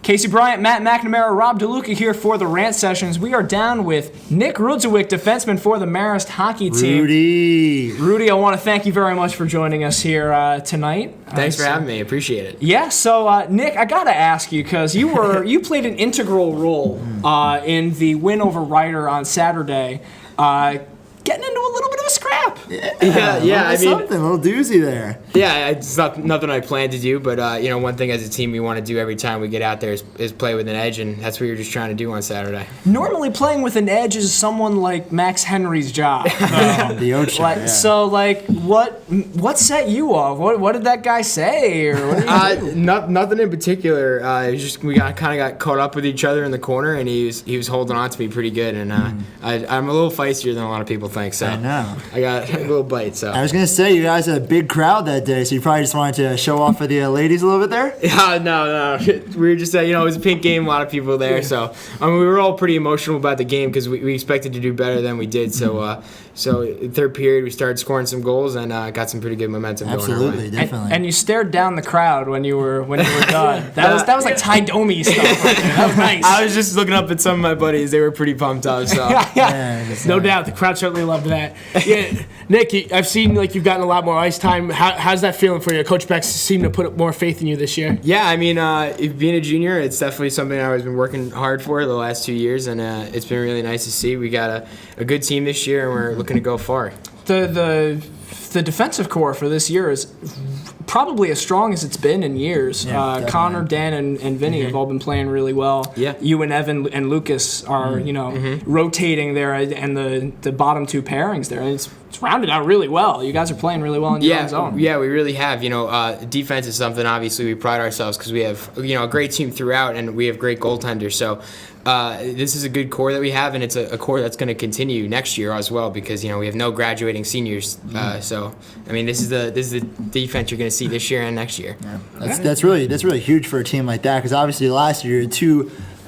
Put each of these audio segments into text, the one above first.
Casey Bryant, Matt McNamara, Rob DeLuca here for the Rant Sessions. We are down with Nick Rudzewick, defenseman for the Marist hockey team. Rudy, I want to thank you very much for joining us here tonight. Thanks for having me. Appreciate it. Yeah, so Nick, I got to ask you, because you played an integral role in the win over Ryder on Saturday, getting into a little bit of a scrap. Yeah. A little doozy there. Yeah, it's nothing I planned to do, but one thing as a team we want to do every time we get out there is play with an edge, and that's what you're just trying to do on Saturday. Normally, playing with an edge is someone like Max Henry's job. The ocean. So, what set you off? What did that guy say, or what did nothing in particular. It was just we kind of got caught up with each other in the corner, and he was holding on to me pretty good, and I'm a little feistier than a lot of people think. So I know. I got a little bite. So I was gonna say you guys had a big crowd that day, so you probably just wanted to show off for the ladies a little bit there. Yeah, no. We were just it was a pink game, a lot of people there. So we were all pretty emotional about the game because we expected to do better than we did. So third period we started scoring some goals and got some pretty good momentum going our way. Absolutely, definitely. And you stared down the crowd when you were done. That was like Ty Domi stuff. Right there. That was nice. I was just looking up at some of my buddies; they were pretty pumped up. So No doubt, the crowd certainly loved that. Yeah, Nick, I've seen you've gotten a lot more ice time. How's that feeling for you? Coach Beck seemed to put more faith in you this year. Yeah, I mean, being a junior, it's definitely something I've been working hard for the last 2 years, and it's been really nice to see. We got a good team this year, and we're looking to go far. The defensive core for this year is probably as strong as it's been in years. Connor, Dan, and Vinny have all been playing really well. Yeah. You and Evan and Lucas are rotating there, and the bottom two pairings there. And it's rounded out really well. You guys are playing really well in your own zone. Yeah, we really have. Defense is something obviously we pride ourselves because we have a great team throughout, and we have great goaltenders. So this is a good core that we have, and it's a core that's going to continue next year as well because we have no graduating seniors. So I mean, this is the defense you're going to see this year and next year. Yeah. That's really huge for a team like that because obviously last year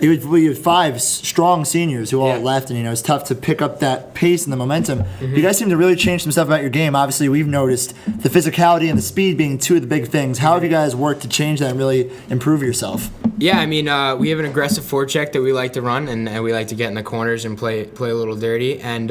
we had 5 strong seniors who all left, and it's tough to pick up that pace and the momentum. You guys seem to really change some stuff about your game. Obviously, we've noticed the physicality and the speed being 2 of the big things. How have you guys worked to change that and really improve yourself? Yeah, I mean, we have an aggressive forecheck that we like to run, and we like to get in the corners and play a little dirty. And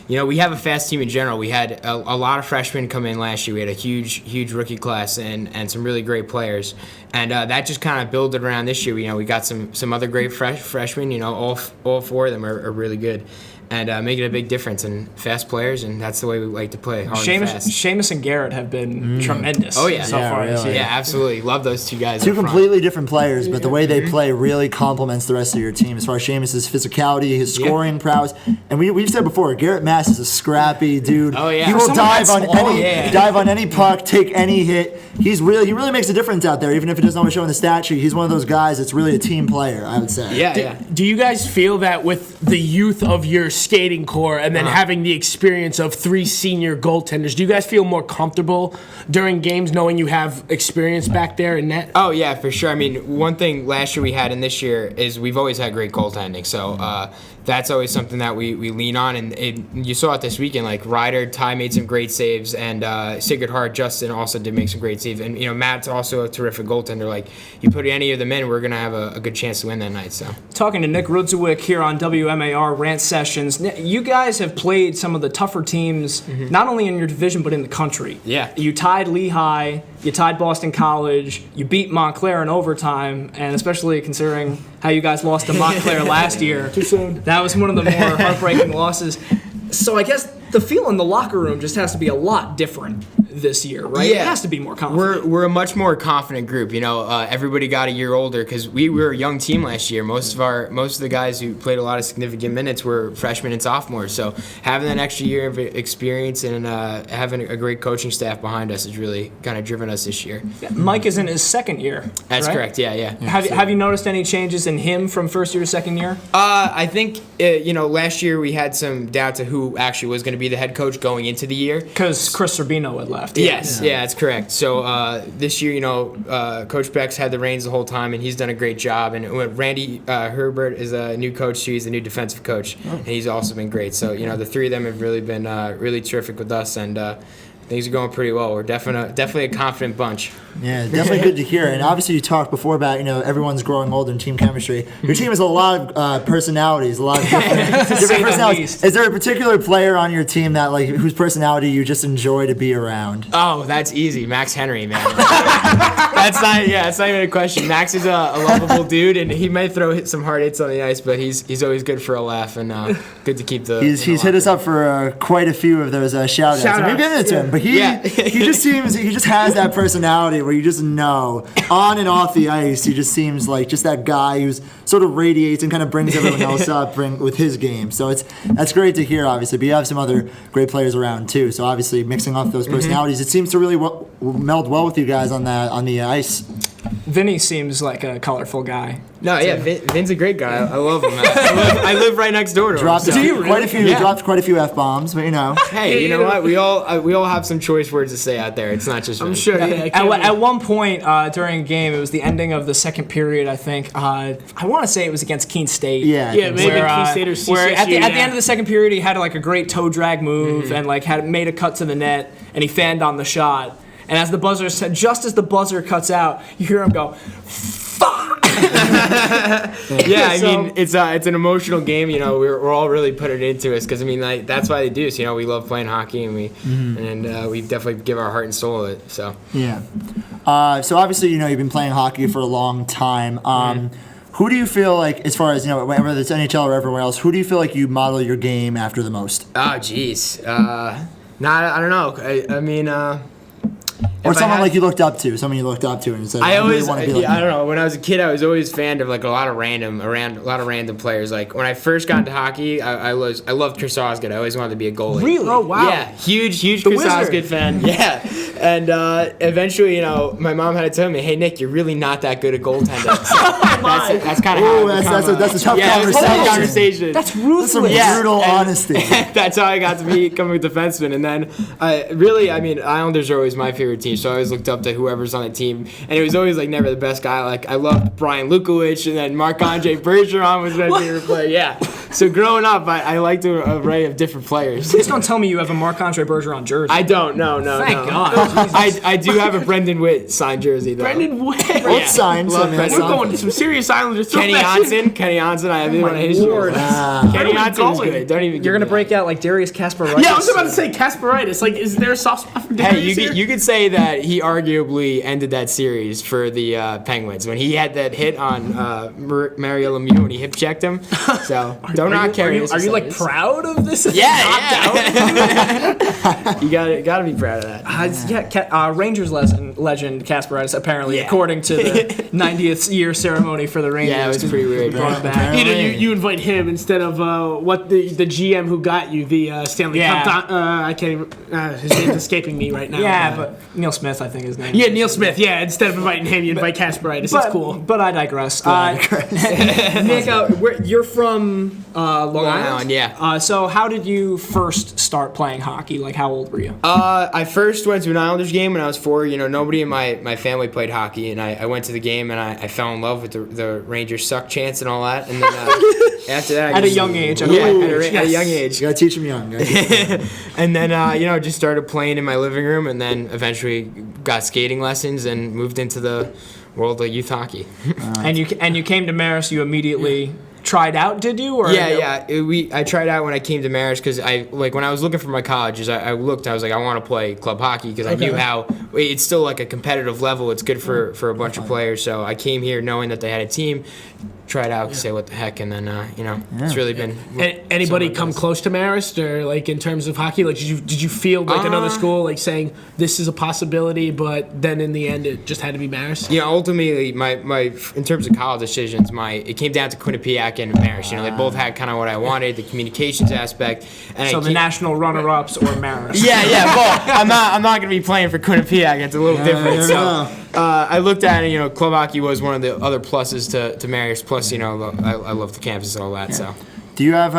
we have a fast team in general. We had a lot of freshmen come in last year. We had a huge rookie class and some really great players. And that just kind of built around this year. We got some other great freshmen. All 4 of them are really good. And making a big difference in fast players, and that's the way we like to play. Seamus and Garrett have been tremendous. Oh yeah, so far this year. Yeah, absolutely. Love those 2 guys. 2 completely different players, but the way they play really complements the rest of your team. As far as Seamus' physicality, his scoring prowess, and we've said before, Garrett Mass is a scrappy dude. Oh yeah, he will dive on any puck, take any hit. He really makes a difference out there, even if it doesn't always show in the stat sheet. He's one of those guys that's really a team player, I would say. Yeah. Do you guys feel that with the youth of your skating core and then having the experience of 3 senior goaltenders, do you guys feel more comfortable during games knowing you have experience back there in net? Oh yeah, for sure. I mean, one thing last year we had and this year is we've always had great goaltending. So that's always something that we lean on, and you saw it this weekend. Like Ryder, Ty made some great saves, and Sigurd Hart, Justin also did make some great saves, and Matt's also a terrific goaltender. Like you put any of them in, we're gonna have a good chance to win that night. So talking to Nick Rudzewick here on WMAR Rant Sessions. You guys have played some of the tougher teams, not only in your division but in the country. Yeah, you tied Lehigh, you tied Boston College, you beat Montclair in overtime, and especially considering how you guys lost to Montclair last year. Too soon. That was one of the more heartbreaking losses. So I guess the feel in the locker room just has to be a lot different this year, right? Yeah. It has to be more confident. We're a much more confident group. Everybody got a year older because we were a young team last year. Most of the guys who played a lot of significant minutes were freshmen and sophomores. So having that extra year of experience and having a great coaching staff behind us has really kind of driven us this year. Yeah, Mike is in his second year. That's right? correct. Yeah. Have you noticed any changes in him from first year to second year? I think last year we had some doubt to who actually was going to be the head coach going into the year because Chris Sorbino had left. Yes, that's correct. So this year, Coach Beck's had the reins the whole time, and he's done a great job. And Randy Herbert is a new coach too. He's the new defensive coach, and he's also been great. So the 3 of them have really been really terrific with us, and things are going pretty well. We're definitely a confident bunch. Yeah, definitely good to hear. And obviously, you talked before about everyone's growing older in team chemistry. Your team has a lot of personalities, a lot of different personalities. Is there a particular player on your team that whose personality you just enjoy to be around? Oh, that's easy, Max Henry, man. That's not even a question. Max is a lovable dude, and he might throw some hard hits on the ice, but he's always good for a laugh and good to keep the. He's hit us up for quite a few of those shout-outs. And we've given it to him, but he just has that personality where you just know on and off the ice he just seems like just that guy who's sort of radiates and kind of brings everyone else up with his game. So that's great to hear, obviously. But you have some other great players around too. So obviously mixing off those personalities, it seems to really meld well with you guys on the ice. Vinny seems like a colorful guy. No, yeah, Vin's a great guy. I love him. I live right next door to him. Dropped quite a few F-bombs, but Hey, you know what? We all have some choice words to say out there. It's not just. I'm sure. Yeah, at one point during a game, it was the ending of the second period. I think I want to say it was against Keene State. Yeah, maybe Keene State or CCSU. Where at the end of the second period, he had a great toe drag move and had made a cut to the net, and he fanned on the shot. And as the buzzer said, just as the buzzer cuts out, you hear him go, "Fuck!" Yeah, I mean, it's an emotional game. We're all really putting it into us because that's why they do this. We love playing hockey, and we definitely give our heart and soul to it. So yeah. So obviously, you've been playing hockey for a long time. Who do you feel like, as far as whether it's NHL or everywhere else, who do you feel like you model your game after the most? Oh, geez. I don't know. I mean. Or someone you looked up to, and you said, I really want to be like I don't know. When I was a kid, I was always a fan of a lot of random players. Like when I first got into hockey, I loved Chris Osgood. I always wanted to be a goalie. Really? Oh wow. Yeah, huge Chris Osgood fan. Yeah, and eventually, my mom had to tell me, "Hey Nick, you're really not that good at goaltending." So that's kind of how. That's a tough conversation. That's ruthless. That's some brutal honesty. That's how I got to become a defenseman, and then Islanders are always my favorite team. So I always looked up to whoever's on the team, and it was always never the best guy. I loved Brian Lukowich, and then Marc-Andre Bergeron was my favorite player. Yeah. So growing up, I liked an array of different players. Please don't tell me you have a Marc-Andre Bergeron jersey. I don't. No. Thank God. I do have a Brendan Witt signed jersey though. Brendan Witt. Both signed. We're going to some serious Islanders. Kenny Hansen. I have one of his jerseys. Kenny Hansen's good. Don't even. You're gonna break out like Darius Kasparaitis. Yeah, I was about to say Kasparaitis. Is there a soft spot for Darius? Hey, you could say that he arguably ended that series for the Penguins when he had that hit on Mario Lemieux when he hip checked him. So don't not carry this. Are you proud of this? Yeah. You gotta be proud of that. Rangers legend Kasparaitis apparently, according to the 90th year ceremony for the Rangers. Yeah, it was pretty weird. Brought him back. You invite him instead of the GM who got you the Stanley Cup. I can't even. His name's escaping me right now. Yeah, but Neil Smith, I think his name. Yeah, Neil Smith. Yeah, instead of inviting him, you invite Kasparaitis. It's cool. But I digress. Nick, you're from Long Island. Yeah. So how did you first start playing hockey? How old were you? I first went to an Islanders game when I was 4. Nobody in my family played hockey, and I went to the game and I fell in love with the Rangers suck chants and all that. And then after that, at a young age. At a young age. You gotta teach them young. And then just started playing in my living room, and then eventually got skating lessons and moved into the world of youth hockey. And you came to Marist. You immediately tried out, did you? Or I tried out when I came to Marist because when I was looking for my colleges, I was like, I want to play club hockey because I knew how it's still a competitive level. It's good for a bunch of players. So I came here knowing that they had a team. Tried out, say what the heck, and then it's really been. Anybody come close to Marist, or in terms of hockey? Did you feel another school saying this is a possibility, but then in the end it just had to be Marist? Yeah, ultimately, my in terms of college decisions, it came down to Quinnipiac and Marist. They both had kind of what I wanted, the communications aspect. And so the national runner-ups or Marist. Yeah. Well, I'm not going to be playing for Quinnipiac. It's a little different. So I looked at it. Club hockey was one of the other pluses to Marist. Plus, I love the campus and all that. Yeah. So, do you have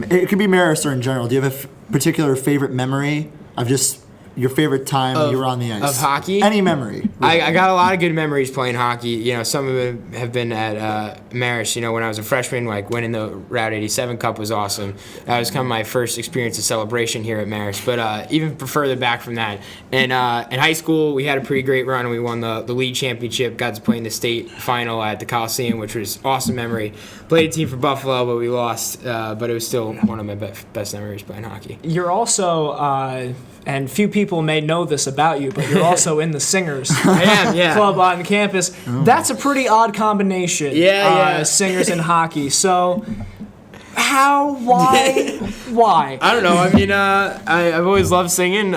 it could be Marist or in general? Do you have a particular favorite memory of just your favorite time you were on the ice? Of hockey? Any memory? I got a lot of good memories playing hockey. You know, some of them have been at Marist. You know, when I was a freshman, like winning the Route 87 Cup was awesome. That was kind of my first experience of celebration here at Marist. But even further back from that, in high school, we had a pretty great run. We won the league championship, got to play in the state final at the Coliseum, which was awesome memory. Played a team for Buffalo, but we lost. But it was still one of my best memories playing hockey. You're also, and few people may know this about you, but you're also in the Singers I am, yeah. club on campus. That's a pretty odd combination. Yeah. Singers and hockey. So, why? I don't know. I mean, I've always loved singing.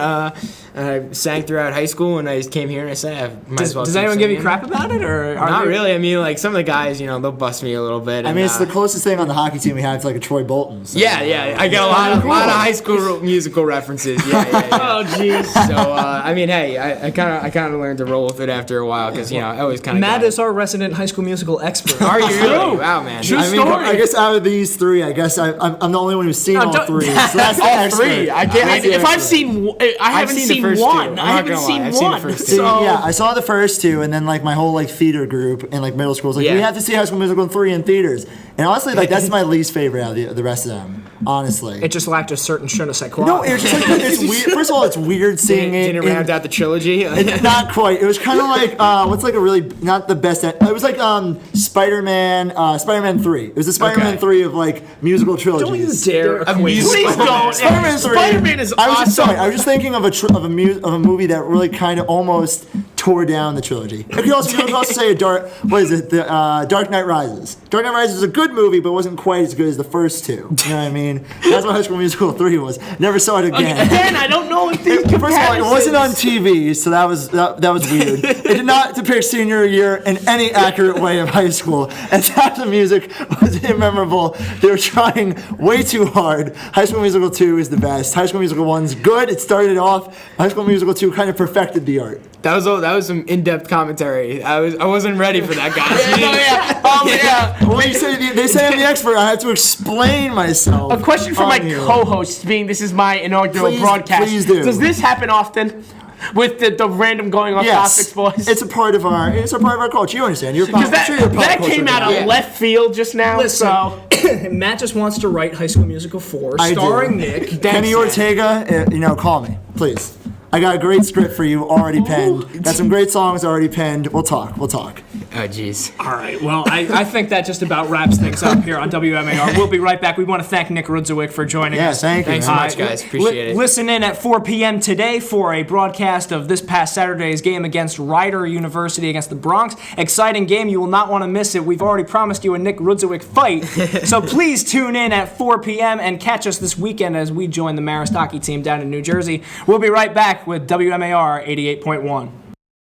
I sang throughout high school, and I just came here and I said, I might as well Does keep anyone give you singing. crap about it, or Not really. I mean, like some of the guys, you know, they'll bust me a little bit. I mean, it's the closest thing on the hockey team we have to like a Troy Bolton. So. Yeah. I got a lot of high school musical references. Yeah. Oh, jeez. So I mean, hey, I kind of learned to roll with it after a while because you know I always kind of. Matt is our resident High School Musical expert. Are you really? True. Wow, man. True I mean, story. I guess out of these three, I guess I'm the only one who's seen all don't- three. So that's the All expert. three. If I've seen, I haven't seen the seen first one. two. I I'm not haven't gonna lie. seen I've seen the one. first two. See, So yeah, I saw the first two, and then like my whole like theater group in like middle school was like, Yeah. we have to see High School Musical 3 in theaters. And honestly, like that's my least favorite out of the rest of them. Honestly, It just lacked a certain je ne sais quoi. no, it's just like it's weird. First of all, it's weird seeing Did it it. round out the trilogy? Not quite. It was kind of like what's like a really not the best. It was like Spider-Man 3. It was the Spider-Man 3 of like musical trilogies. Don't you dare equate Please don't. Spider-Man 3. Spider-Man is I was just, awesome. sorry, I was just thinking of a movie that really kind of almost tore down the trilogy. You could also say Dark Knight Rises. Dark Knight Rises is a good movie, but wasn't quite as good as the first two. You know what I mean? That's what High School Musical 3 was. Never saw it again. Again, I don't know if these First of all, it wasn't on comparisons- TV, so that was weird. It did not depict senior year in any accurate way of high school, and half the music was immemorable. They were trying way too hard. High School Musical 2 is the best. High School Musical 1's good. It started off. High School Musical 2 kind of perfected the art. That was some in-depth commentary. I wasn't ready for that, guys. Well, they say I'm the expert. I have to explain myself. A question for my on here. co-host, being this is my inaugural broadcast. Please do. Does this happen often? With the random going off topics, boys? It's a part of our culture. You understand? You're Because I'm sure you're a pop that culture came out guy. of left field just now. Listen, So Matt just wants to write High School Musical 4, I do. starring Nick. Kenny Ortega, call me, please. I got a great script for you already penned. Got some great songs already penned. We'll talk. Oh, jeez. All right, well, I think that just about wraps things up here on WMAR. We'll be right back. We want to thank Nick Rudzewick for joining Yeah, us. thank you. Thanks so much, guys. Appreciate it. Listen in at 4 p.m. today for a broadcast of this past Saturday's game against Rider University against the Bronx. Exciting game. You will not want to miss it. We've already promised you a Nick Rudzewick fight. So please tune in at 4 p.m. and catch us this weekend as we join the Marist hockey team down in New Jersey. We'll be right back with WMAR 88.1.